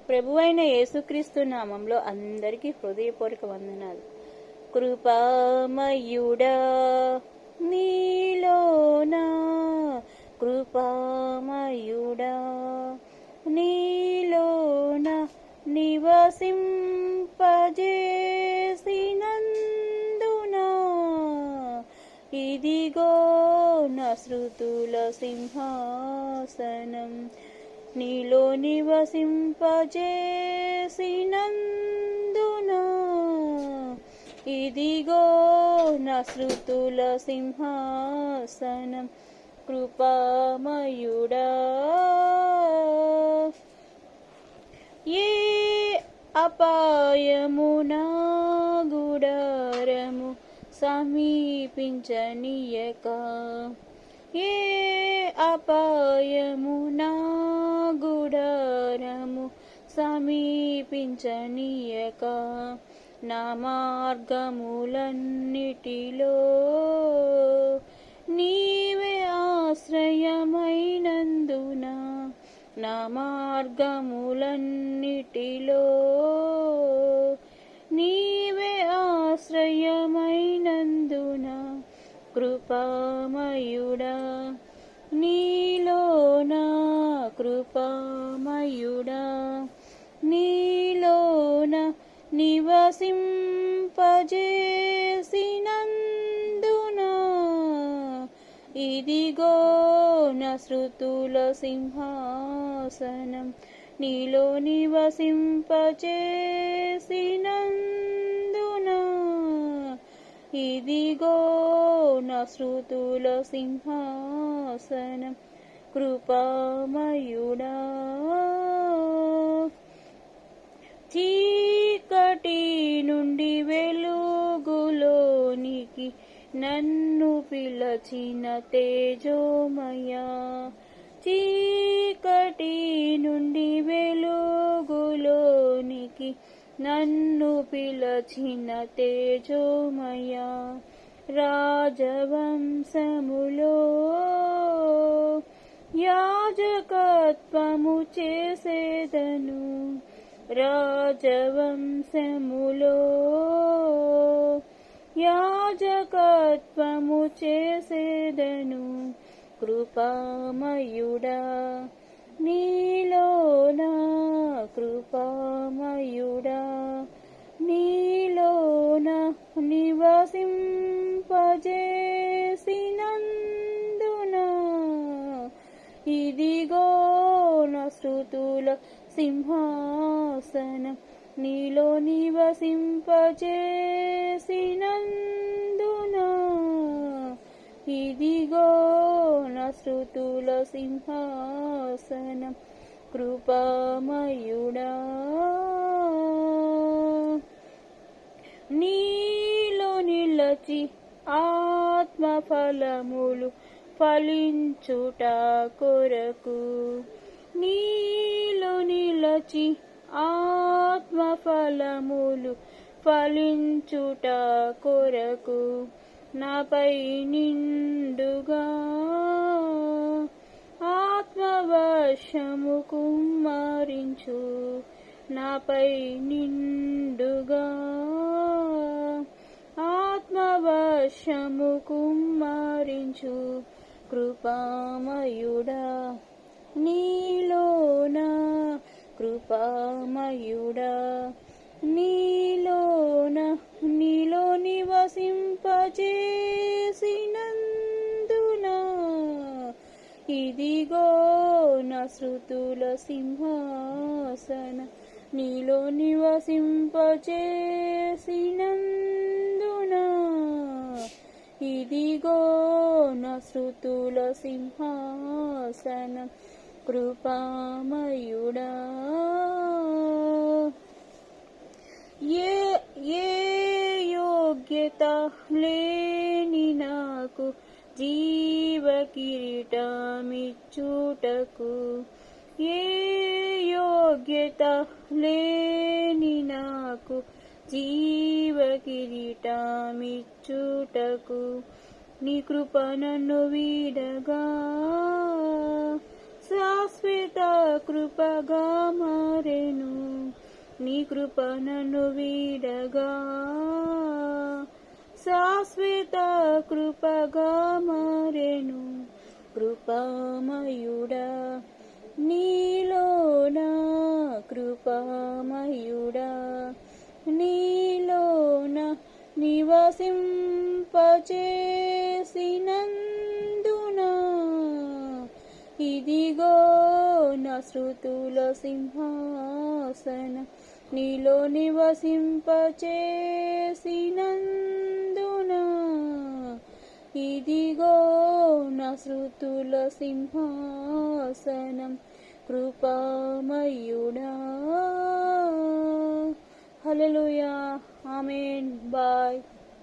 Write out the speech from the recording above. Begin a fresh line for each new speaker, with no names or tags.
ప్రభువైన యేసుక్రీస్తు నామంలో అందరికీ హృదయపూర్వక వందనాలు. కృపామయుడా నీలోనా, కృపామయుడా నీలోన నివసింపజేసినందునా, ఇదిగో నా శృతుల సింహాసనం, నీలో నివసింపజేసినందునా, ఇదిగో నా శృతుల సింహాసనం. కృపామయుడా ఏ అపాయము నా గుడారము సమీపించనీయక, ఏ అపాయము నా గుడారము సమీపించనీయక, నా మార్గములన్నిటిలో నీవే ఆశ్రయమైనందున, నా మార్గములన్నిటిలో నీవే ఆశ్రయమైనందున, కృపామయుడా నీలోనా, కృపామయుడా నీలోన నివసింపజేసినందునా, ఇదిగో నా శృతుల సింహాసనం, నీలో నివసింపజేసినందునా, ఇదిగో నా శృతుల సింహాసనం. కృపామయుడా చీకటి నుండి వెలుగులోనికి నన్ను పిలచిన తేజోమయా, చీకటి నుండి వెలుగులోనికి నన్ను పిలచిన తేజోమయా, రాజవంశములో యాజకత్వము చేసేదను, రాజవంశములో యాజకత్వము చేసేదను. కృపామయుడా నీలోనా, కృపామయుడా నీలోన నివసింపజేసినందునా, ఇదిగో నా శృతుల సింహాసనం, నీలో నివసింపజేసినందునా, ఇదిగో నా శృతుల సింహాసనం. కృపామయుడా నీలో నిలచి ఆత్మఫలములు ఫలించుట కొరకు, నీలో నిలచి ఆత్మఫలములు ఫలించుట కొరకు, నాపై నిండుగా ఆత్మవర్షము కుమ్మరించు, నాపై నిండుగా ఆత్మవర్షము కుమ్మరించు. కృపామయుడా నీలోనా, కృపామయుడా నీలోన నీలో నివసింపజేసినందునా, ఇదిగో నా శృతుల సింహాసన, నీలో నివసింపజేసినందునా, ఇదిగో నా శృతుల సింహాసనం. కృపామయుడా ఏ యోగ్యత లేని నాకు జీవ కిరీటమిచ్చుటకు, ఏ యోగ్యత లేని నాకు జీవ కిరీటమిచ్చుటకు, నీ కృప నన్ను వీడగా శాశ్వత కృపగా మారెను, నీ కృప నన్ను వీడగా శాశ్వత కృపగా మారెను. కృపామయుడా నీలోన కృపామయుడా నీలోన నివసింపచేసినందున ఇదిగో నా శృతుల సింహాసనం నీలో నివసింపచేసినందున ఇదిగో నా శృతుల సింహాసనం కృపామయుడా. హల్లెలూయా. ఆమేన్. బాయ్.